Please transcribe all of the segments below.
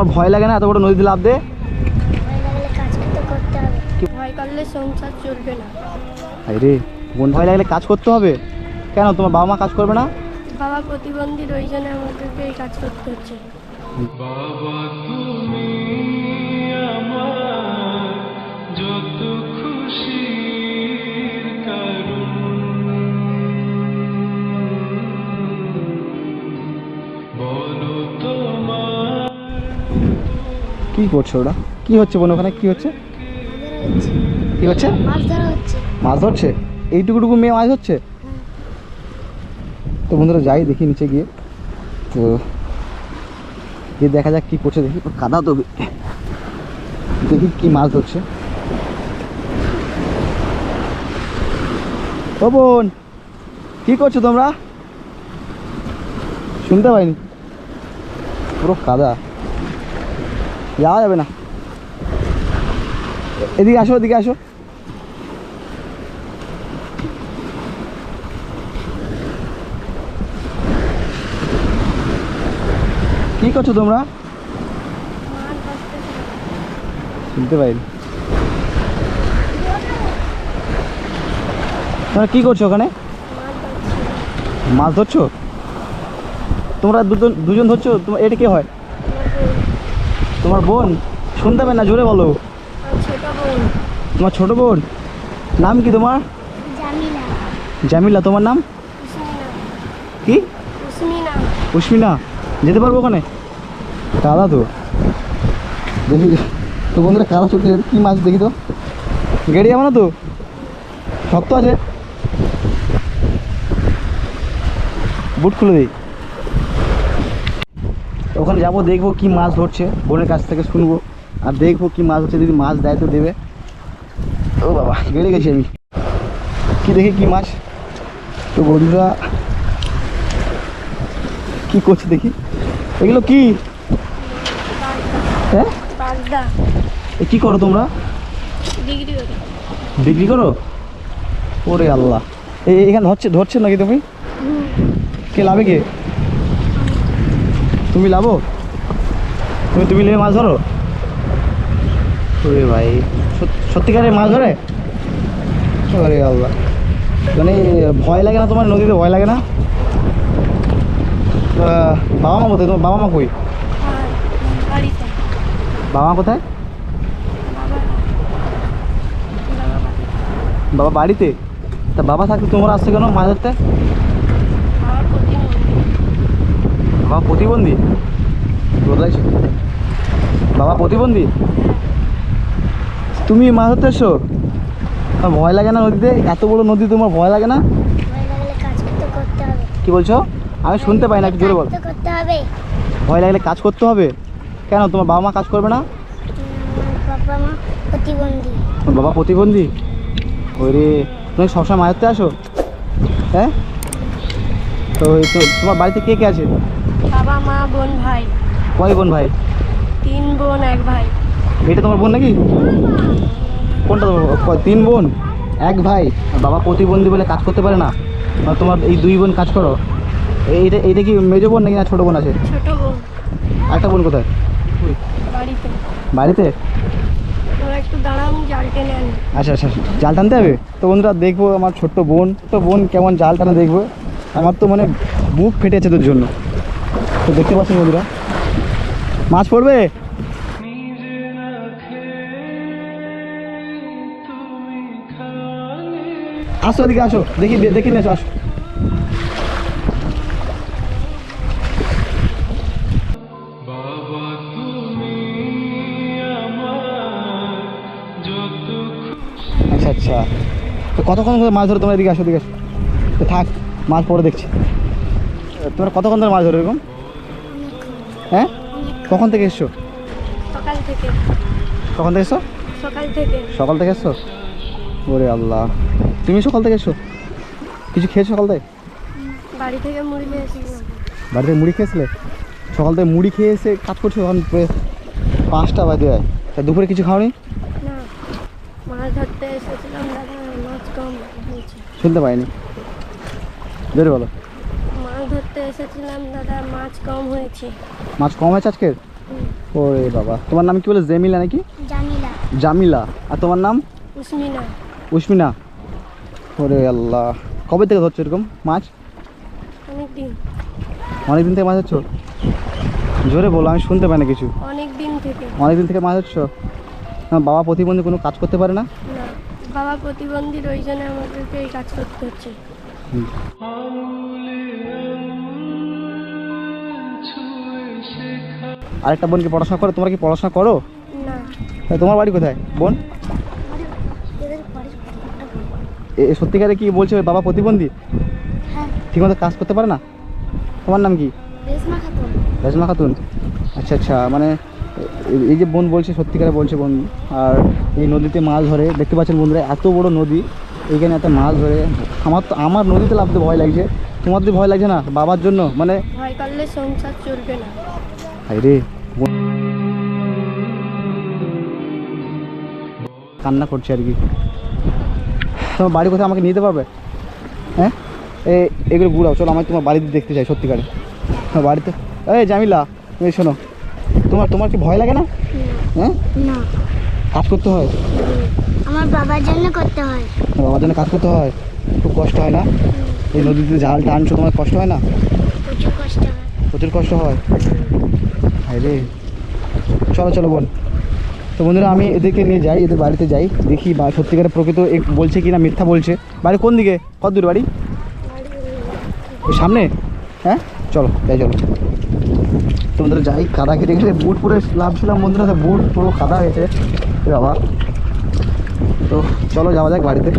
তোমার ভয় লাগে না এত বড় নদীতে লাফ দে? ভয় করলে সংসার চলবে না। আরে বোন, ভয় লাগলে কাজ করতে হবে। কেন তোমার বাবা মা কাজ করবে না? বাবা প্রতিবন্ধী, ওই জন্য আমাদেরকে এই কাজ করতে হচ্ছে। বাবা তুমি আমার যত খুশির কারণ, বলো তোমার। কি করছো ওরা? কি হচ্ছে বোন ওখানে? কি হচ্ছে? কি হচ্ছে? মাছ ধরছে? এইটুকুটুকু মেয়ে মাছ ধরছে? তো বন্ধুরা যাই দেখি নিচে গিয়ে, তো গিয়ে দেখা যাক কি করছে। দেখি কাদা তো, দেখি কি মাছ ধরছে। ও বোন, কি করছো তোমরা? শুনতে পাইনি, পুরো কাদা, যাওয়া যাবে না। এদিকে আসো, এদিকে আসো। কি করছো তোমরা? শুনতে পাইনি। তোমরা কি করছো ওখানে? মাছ ধরছো? তোমরা দুজন ধরছো? তোমার এটা কে হয়? তোমার বোন? শুনতে পাই না, জোরে বলো। তোমার ছোট বোন? নাম কি তোমার? জামিলা। তোমার নাম কি? উসমিনা। যেতে পারবো ওখানে? কাদা তো দেখি। তো বন্ধুরা কাদা চলছে, কি মাছ দেখি তো। গেড়ে যাবো না তো? শক্ত আছে, বুট খুলে দিই। ওখানে যাবো, দেখবো কি মাছ ধরছে, বোনের কাছ থেকে শুনবো আর দেখবো কি মাছ হচ্ছে। যদি মাছ দেয় তো দেবে। ও বাবা, গেড়ে গেছি আমি। কি দেখি কি মাছ। তো বন্ধুরা কি করছে দেখি। এগুলো কি? হ্যাঁ, কি করো তোমরা? বিক্রি করো? ওরে আল্লাহ, এখানে ধরছে নাকি তুমি? কে লাভে? কে? তুমি লাভো? তুমি নেমে মাছ ধরো? ওরে ভাই, সত্যিকারের মাছ ধরে? ওরে আল্লাহ, মানে ভয় লাগে না তোমার? নদীতে ভয় লাগে না? বাবা মা কোথায়? তোমার বাবা মা কই? বাবা মা কোথায়? বাবা বাড়িতে? তা বাবা থাকতে তোমরা আসছে কেন মাছ ধরতে? বাবা প্রতিবন্ধী? বদলাইছো? বাবা প্রতিবন্ধী? তুমি মাছ ধরতে এসছো? ভয় লাগে না নদীতে? এত বড় নদী, তোমার ভয় লাগে না? কি বলছো? আমি শুনতে পাই না, একটু জোরে বল। ভয় লাগলে কাজ করতে হবে? কেন তোমার বাবা মা কাজ করবে না? বাবা প্রতিবন্ধী? ওরে, তুমি সবসময় মাছ ধরতে আসো? হ্যাঁ, তো তোমার বাড়িতে কে কে আছে? বাবা মা বোন ভাই। কয় বোন ভাই? 3 বোন 1 ভাই। এটা তোমার বোন নাকি? কোনটা তোমার? 3 বোন 1 ভাই। বাবা প্রতিবন্ধী বলে কাজ করতে পারে না? আর তোমার এই 2 বোন কাজ করো? এইটা কি মেজো বোন নাকি না ছোটো বোন আছে? ছোট বোন। একটা বোন কোথায়? বাড়িতে। বাড়িতে? একটু দাঁড়াও, জাল টেনে আনি। আচ্ছা আচ্ছা, জাল টানতে হবে। তো বন্ধুরা দেখবো আমার ছোট্ট বোন, তো বোন কেমন জাল টানে দেখবো। আমার তো মানে বুক ফেটেছে তোর জন্য। তো দেখতে পাচ্ছেন বন্ধুরা, মাছ পড়বে। আসো এদিকে আসো, দেখি দেখি না, আসো। বাবা তুমি আমার যত। আচ্ছা আচ্ছা, তো কতক্ষণ ধরে মাছ ধরো তোমরা? এদিকে আসো, এদিকে আসো। তো থাক, মাছ পরে দেখছি। তোমরা কতক্ষণ ধরে মাছ ধরো এরকম? হ্যাঁ, কখন থেকে এসছো? সকাল থেকে। কখন থেকে এসছো? সকাল থেকে। সকাল থেকে এসছো? ওরে আল্লাহ, তুমি সকাল থেকে এসছো? কিছু খেয়েছো সকাল থেকে? বাড়ি থেকে মুড়ি নিয়ে এসেছিলাম। বাড়ি থেকে মুড়ি খেয়েছিলে? সকাল থেকে মুড়ি খেয়ে এসে কাজ করছো, এখন 5টা বাজে যায়। তা দুপুরে কিছু খাওনি? না, মাছ ধরতে এসেছিলাম দাদা, মাছ কম হয়েছে। শুনতে পাইনি, জোরে বলো। মাছ ধরতে এসেছিলাম দাদা, মাছ কম হয়েছে। মাছ কম হয়েছে আজকের? ওরে বাবা, তোমার নাম কি বলে? জেমিলা নাকি? জামিলা। জামিলা। আর তোমার নাম? উসমিনা। উসমিনা। ওরে আল্লাহ, কবে থেকে ধরছো এরকম মাছ? অনেকদিন। অনেকদিন থেকে মাছ ধরছো? জোরে বলো, আমি শুনতে পাই না কিছু। অনেকদিন থেকে। অনেকদিন থেকে মাছ ধরছো? আমার বাবা প্রতিবন্ধী, কোনো কাজ করতে পারে না? না, বাবা প্রতিবন্ধীর, ওই জন্য আমাদেরকে এই কাজ করতে হচ্ছে। আঙুলে আঙুল ছুঁয়ে শেখা আরেকটা বোন কি পড়াশোনা করো? তোমরা কি পড়াশোনা করো? না। তা তোমার বাড়ি কোথায় বোন? সত্যিকারে কি বলছে ওর বাবা প্রতিবন্ধী? হ্যাঁ। ঠিকমতো কাজ করতে পারে না? তোমার নাম কি? রেশমা খাতুন। রেশমা খাতুন। আচ্ছা আচ্ছা, মানে এই যে বোন বলছে, সত্যিকারে বলছে বোন। আর এই নদীতে মাছ ধরে, দেখতে পাচ্ছেন বন্ধুরা, এত বড় নদী, এইখানে এত মাছ ধরে। আমার নদীতে নামতে ভয় লাগছে, তোমার যদি ভয় লাগছে না বাবার জন্য? মানে ভয় করলে সংসার চলবে না। রে কান্না করছে আর কি। তোমার বাড়ি কোথায়, আমাকে নিয়ে যেতে পারবে? হ্যাঁ, এগুলো ঘুরাও, চলো, আমি তোমার বাড়িতে দেখতে চাই সত্যিকারে। হ্যাঁ বাড়িতে। এই জামিলা, এই শোনো, তোমার কি ভয় লাগে না? হ্যাঁ, না। কাজ করতে হয়? আমার বাবার জন্য করতে হয়। বাবার জন্য কাজ করতে হয়, খুব কষ্ট হয় না? এই নদীতে জাল টানছো, তোমার কষ্ট হয় না? প্রচুর কষ্ট হয়। প্রচুর কষ্ট হয়। রে চলো চলো বোন। তো বন্ধুরা, আমি এদেরকে নিয়ে যাই, এদের বাড়িতে যাই, দেখি বা সত্যিকারে প্রকৃত বলছে কি না মিথ্যা বলছে। বাড়ি কোন দিকে, কত দূর বাড়ি? ওই সামনে? হ্যাঁ চলো যাই, চলো। তোমাদের যাই, কাদা কেটে গেছে, বুট পরে লাভছিলাম বন্ধুরা, তো বুট পুরো কাদা হয়েছে বাবা। তো চলো যাওয়া যাক বাড়িতে,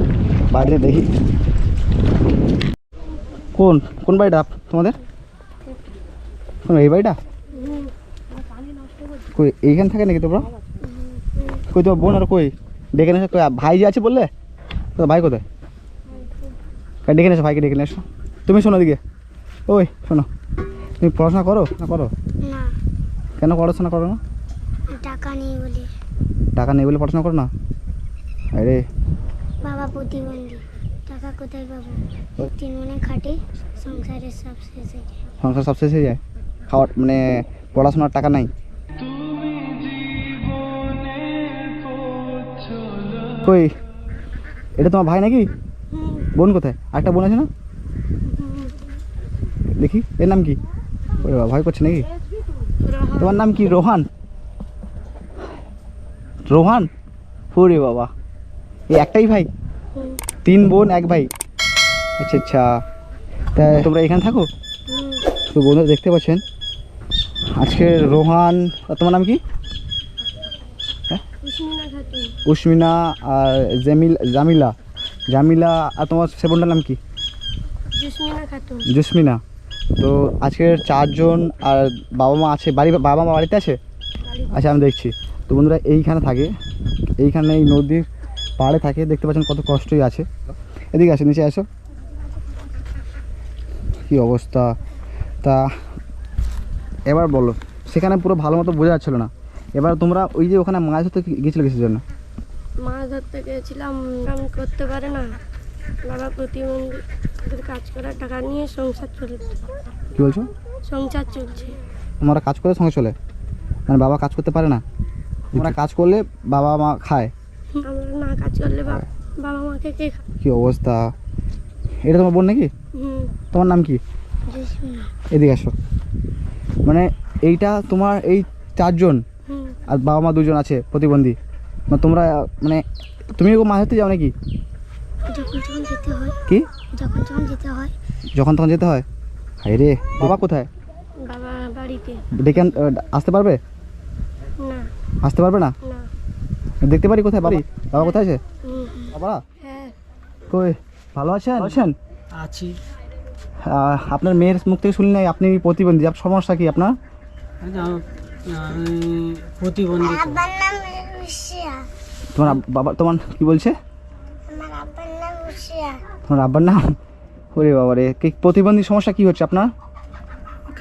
বাড়িতে দেখি কোন কোন বাড়িটা তোমাদের? কোন এই বাড়িটা? কই এইখানে থাকে নাকি তোমরা? কই তোমার বোন আর কই? ডেকে নিয়েছো? কই ভাই যে আছে বললে, তো ভাই কোথায়? ডেকে নিয়েছো ভাইকে, ডেকে নিয়ে এসো। তুমি শোনো দিকে, ওই শোনো, তুমি পড়াশোনা করো না করো? না। কেন পড়াশোনা করো না? টাকা নেই বলে। টাকা নেই বলে পড়াশোনা করো না? আরে বাবা প্রতিবন্ধী, টাকা কোথায় পাবো? 3 মনে খাটে, সংসারের সব শেষ হয়ে যায়। সংসার সব শেষ হয়ে যায়, খাওয়ার মানে পড়াশোনার টাকা নাই? তুমি জীবনের পথ চলা কই এটা তোমার ভাই নাকি? বোন কোথায়? আরেকটা বোন আছে না দেখি, এর নাম কি? ওরে বাবা, ভয় করছে নাকি? তোমার নাম কি? রোহান? রোহান? ওরে বাবা, এই একটাই ভাই? 3 বোন 1 ভাই? আচ্ছা আচ্ছা, তা তোমরা এখানে থাকো? তো বন্ধুরা দেখতে পাচ্ছেন আজকে রোহান, আর তোমার নাম কি? উসমিনা খাতুন। উসমিনা আর জামিলা। জামিলা। আর তোমার সে বোনটার নাম কি? জুসমিনা খাতুন। জুসমিনা। তো আজকের 4 জন, আর বাবা মা আছে বাবা মা বাড়িতে আছে? আচ্ছা আমি দেখছি। তো বন্ধুরা এইখানে থাকে, এইখানে এই নদীর পাড়ে থাকে, দেখতে পাচ্ছেন কত কষ্টই আছে। এদিকে আসো, নিচে আসো, কি অবস্থা। তা এবার বলো, সেখানে পুরো ভালো মতো বোঝা যাচ্ছিলো না, এবার তোমরা ওই যে ওখানে মাছ ধরতে গেছিলো কিসের জন্য? মাছ ধরতে গেছিলাম, আমি করতে পারে না, বাবা প্রতিবন্ধী, ওদের কাজ করার টাকা নিয়ে সংসার চলছে। কি বলছো? সংসার চলছে। তোমরা কাজ করে সঙ্গে চলে, মানে বাবা কাজ করতে পারে না, তোমরা কাজ করলে বাবা মা খায়? আমরা না কাজ করলে বাবা মাকে কে খায়? কি অবস্থা। এটা তোমার বোন নাকি? তোমার নাম কি? জুসমিনা। এদিকে আসো। মানে এইটা তোমার এই 4 জন, আর বাবা মা 2 জন আছে প্রতিবন্ধী, মানে তোমরা মানে তুমি মাছ ধরতে যাও নাকি? যখন তখন যেতে হয়। কি? যখন তখন যেতে হয়। যখন তখন যেতে হয়? হায় রে, বাবা কোথায়? বাবা বাড়িতে। ডেকে আসতে পারবে? না। আসতে পারবে না? না। দেখতে পারি কোথায় বাড়ি? বাবা কোথায় আছে? বাবা হ্যাঁ। কই, ভালো আছেন? আছেন? আছি। আপনার মেয়ের মুখ থেকে শুনি নাই আপনি প্রতিবন্ধী, আপনার সমস্যা কি আপনার? আমি প্রতিবন্ধী। আব্বার নাম রুশিয়া। তোমার বাবা, তোমার কি বলছে? আমার আব্বার নাম রুশিয়া। তোমার আব্বার নাম? ওরে বাবা রে, কি প্রতিবন্ধী সমস্যা কি হচ্ছে আপনার?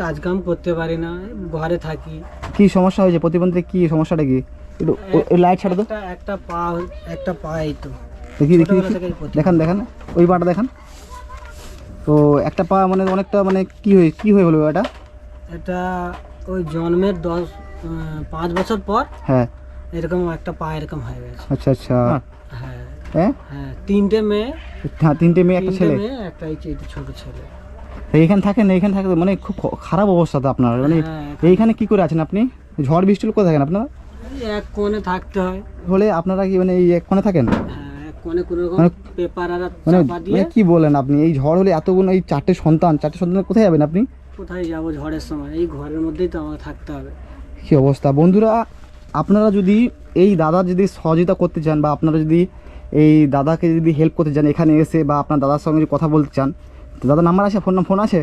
কাজ কাম করতে পারি না, ঘরে থাকি। কি সমস্যা হয়েছে প্রতিবন্ধী, কি সমস্যাটা কি? একটু লাইট ছাড়ো তো। একটা পা এই তো দেখি দেখি ছোটবেলা থেকেই প্রতিবন্ধী। দেখান দেখান, ওই পাটা দেখান। তো একটা পা মানে অনেকটা মানে কি হয়ে হলো এটা? এটা ওই জন্মের 5 বছর পর হ্যাঁ এরকম একটা পা এরকম হয়ে গেছে। আচ্ছা আচ্ছা হ্যাঁ হ্যাঁ হ্যাঁ, 3টে মেয়ে, হ্যাঁ 3টে মেয়ে একটা 3টে ছেলে। মেয়ে, একটা এই যে ছোট ছেলে। তো এইখানে থাকেন, এইখানে থাকে মানে খুব খারাপ অবস্থা তো আপনার, মানে হ্যাঁ, এইখানে কি করে আছেন আপনি? ঝড় বৃষ্টি হলে কোথায় থাকেন আপনারা? এই এক কোণে থাকতে হয়। হলে আপনারা কি মানে এই এক কোণে থাকেন? হ্যাঁ, এক কোণে কোনো রকম মানে- পেপার আর মানে চাপা দিয়ে। মানে কি বলেন আপনি? এই ঝড় হলে এতগুলো, এই 4টে সন্তান কোথায় যাবেন আপনি? কোথায় যাব ঝড়ের সময়? এই ঘরের মধ্যেই তো আমাকে থাকতে হবে। কি অবস্থা বন্ধুরা, আপনারা যদি এই দাদার যদি সহযোগিতা করতে চান বা আপনারা যদি এই দাদাকে যদি হেল্প করতে চান এখানে এসে, বা আপনার দাদার সঙ্গে যদি কথা বলতে চান, তো দাদার নাম্বার আছে, ফোন আছে?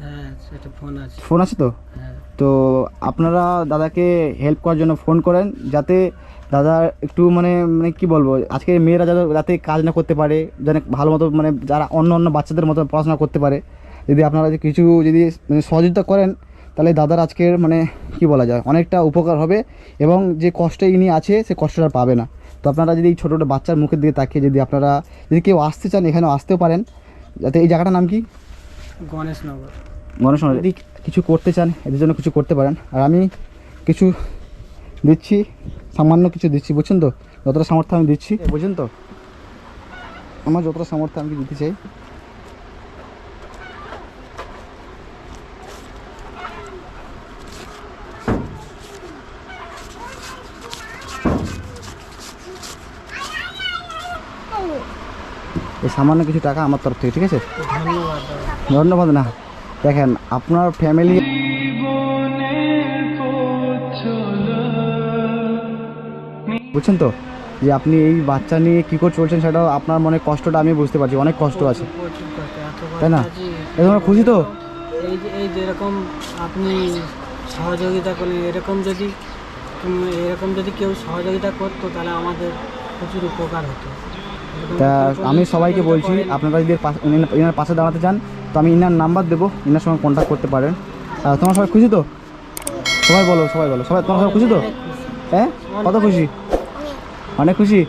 হ্যাঁ, সেটা ফোন আছে। ফোন আছে তো? হ্যাঁ, তো আপনারা দাদাকে হেল্প করার জন্য ফোন করেন, যাতে দাদা একটু মানে মানে কি বলবো, আজকে মেয়েরা যাতে কাজ না করতে পারে, যেন ভালো মতো মানে যারা অন্য বাচ্চাদের মতো পড়াশোনা করতে পারে, যদি আপনারা কিছু যদি মানে সহযোগিতা করেন, তাহলে দাদার আজকের মানে কি বলা যায় অনেকটা উপকার হবে, এবং যে কষ্টে ইনি আছে সে কষ্টটা পাবে না। তো আপনারা যদি এই ছোটো ছোটো বাচ্চার মুখের দিকে তাকিয়ে যদি আপনারা যদি কেউ আসতে চান এখানেও আসতেও পারেন, যাতে এই জায়গাটার নাম কি? গণেশনগর। গণেশনগর। যদি কিছু করতে চান এদের জন্য কিছু করতে পারেন, আর আমি কিছু দিচ্ছি, সামান্য কিছু দিচ্ছি, বুঝছেন তো? যতটা সামর্থ্য আমি দিচ্ছি, বুঝছেন তো? আমার যতটা সামর্থ্য আমি দিতে চাই। এই সামান্য কিছু টাকা আমার তরফ থেকে, ঠিক আছে? ধন্যবাদ দাদা। ধন্যবাদ না, দেখেন আপনার ফ্যামিলি, জীবনের পথ চলা বুঝছেন তো, যে আপনি এই বাচ্চা নিয়ে কী করে চলছেন সেটাও আপনার মনে কষ্টটা আমি বুঝতে পারছি, অনেক কষ্ট আছে, প্রচুর কষ্ট, এত কষ্ট তাই না? আছে। এই তোমরা খুশি তো? এই যেরকম আপনি সহযোগিতা করেন, এরকম যদি কেউ সহযোগিতা করতো তাহলে আমাদের প্রচুর উপকার হতো। এরকম তা কেউ আমি যদি সবাইকে সহযোগিতা বলছি, করেন, আপনারা যদি ইনার পাশে দাঁড়াতে চান তো আমি ইনার নাম্বার দেবো, ইনার সঙ্গে কন্ট্যাক্ট করতে পারেন। তোমরা সবাই খুশি তো? সবাই বলো তোমরা সবাই খুশি তো? হ্যাঁ, কত খুশি? অনেক খুশি।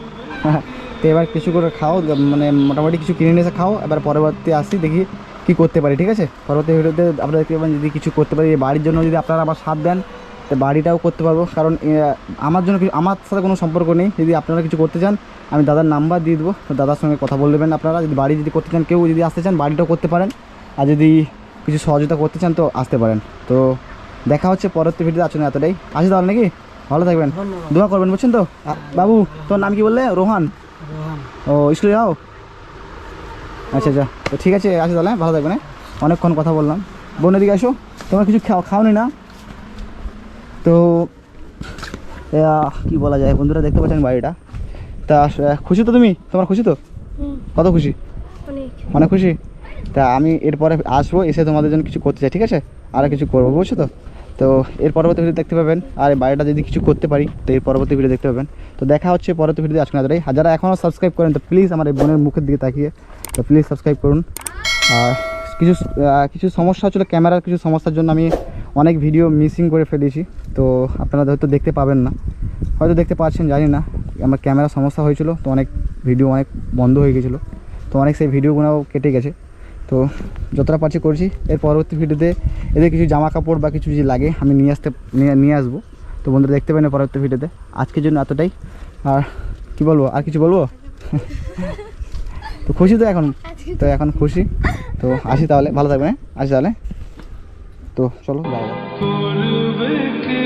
তো এবার কিছু করে খাও, মানে মোটামুটি কিছু কিনে নিয়ে এসে খাও, এবার পরবর্তী আসি দেখি কী করতে পারি, ঠিক আছে? পরবর্তী ভিডিওতে আপনারা দেখতে পাবেন যদি কিছু করতে পারি, এই বাড়ির জন্য যদি আপনারা আবার সাথ দেন তো বাড়িটাও করতে পারবো, কারণ আমার জন্য কিছু, আমার সাথে কোনো সম্পর্ক নেই। যদি আপনারা কিছু করতে চান আমি দাদার নাম্বার দিয়ে দেবো, তো দাদার সঙ্গে কথা বলে দেবেন। আপনারা যদি বাড়ি যদি করতে চান, কেউ যদি আসতে চান বাড়িটাও করতে পারেন, আর যদি কিছু সহযোগিতা করতে চান তো আসতে পারেন। তো দেখা হচ্ছে পরবর্তী ভিডিওতে, আছেন এতটাই, আসি তাহলে নাকি? ভালো থাকবেন, ধন্যবাদ। দোয়া করবেন, বুঝছেন তো? বাবু তোর নাম কি বললে? রোহান। রোহান। ও স্কুলে যাও? আচ্ছা আচ্ছা, তো ঠিক আছে, আসি তাহলে, ভালো থাকবেন। হ্যাঁ, অনেকক্ষণ কথা বললাম। বোন এদিকে আসো, তোমরা কিছু খাওনি না? তো কি বলা যায় বন্ধুরা, দেখতে পাচ্ছেন বাড়িটা। তা খুশি তো তুমি? তোমার খুশি তো? হুম, কত খুশি? অনেক। অনেক খুশি। তা আমি এরপরে আসবো, এসে তোমাদের জন্য কিছু করতে চাই, ঠিক আছে? আর কিছু করবো, বুঝছো তো? তো এর পরবর্তী ভিডিও দেখতে পাবেন, আর এই বাড়িটা যদি কিছু করতে পারি তো এর পরবর্তী ভিডিও দেখতে পাবেন। তো দেখা হচ্ছে পরবর্তী ভিডিও, আজকে এতটাই। আর যারা এখনও সাবস্ক্রাইব করেন তো প্লিজ আমার এই বোনের মুখের দিকে তাকিয়ে তো প্লিজ সাবস্ক্রাইব করুন। আর কিছু সমস্যা হচ্ছিলো, ক্যামেরার কিছু সমস্যার জন্য আমি অনেক ভিডিও মিসিং করে ফেলেছি, তো আপনারা হয়তো দেখতে পাবেন না, হয়তো দেখতে পাচ্ছেন জানি না। আমার ক্যামেরার সমস্যা হয়েছিল, তো অনেক ভিডিও অনেক বন্ধ হয়ে গেছিলো, তো অনেক সেই ভিডিওগুলোও কেটে গেছে। তো যতটা পারছি করছি। এর পরবর্তী ভিডিওতে এদের কিছু জামা কাপড় বা কিছু যদি লাগে আমি নিয়ে আসবো। তো বন্ধুরা দেখতে পাবেন পরবর্তী ভিডিওতে। আজকের জন্য এতটাই। আর কি বলবো, আর কিছু বলবো? তো খুশি তো এখন? তো এখন খুশি। তো আসি তাহলে, ভালো থাকবেন। আসি তাহলে, তো চলো, বাই বাই। করবে কে